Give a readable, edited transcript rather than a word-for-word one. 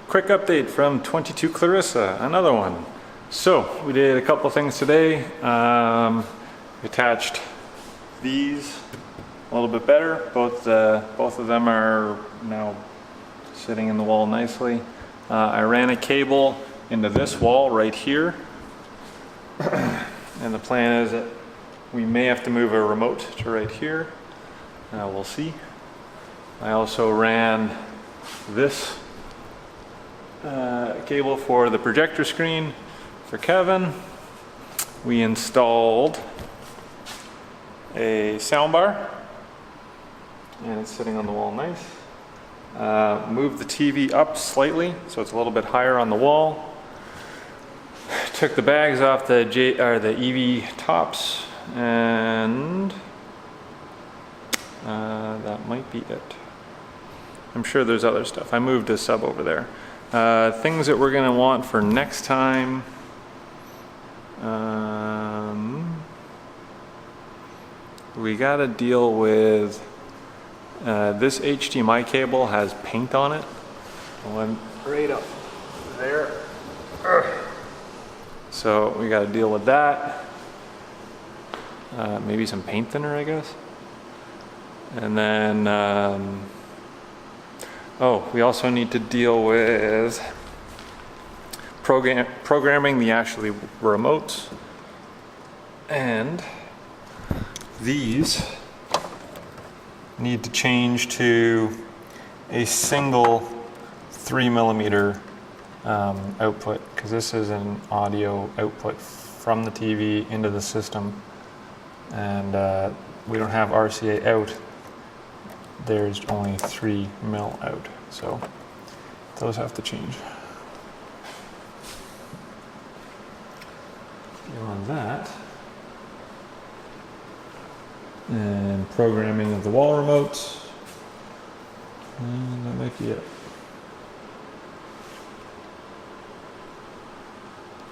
Quick update from 22 Clarissa, another one. So we did a couple things today. We attached these a little bit better. Both of them are now sitting in the wall nicely. I ran a cable into this wall right here. And the plan is that we may have to move a remote to right here. We'll see. I also ran this cable for the projector screen for Kevin. We installed a soundbar and it's sitting on the wall nice. Moved the TV up slightly so it's a little bit higher on the wall. Took the bags off the EV tops, and that might be it. I'm sure there's other stuff. I moved a sub over there. Things that we're gonna want for next time. We gotta deal with this HDMI cable has paint on it. One right up there. So we gotta deal with that. Maybe some paint thinner, I guess. And then, oh, we also need to deal with programming the Ashley remotes. And these need to change to a single 3mm output, because this is an audio output from the TV into the system, and we don't have RCA out. There's only 3mm out, so those have to change. Beyond that, and programming of the wall remotes, and that might be it.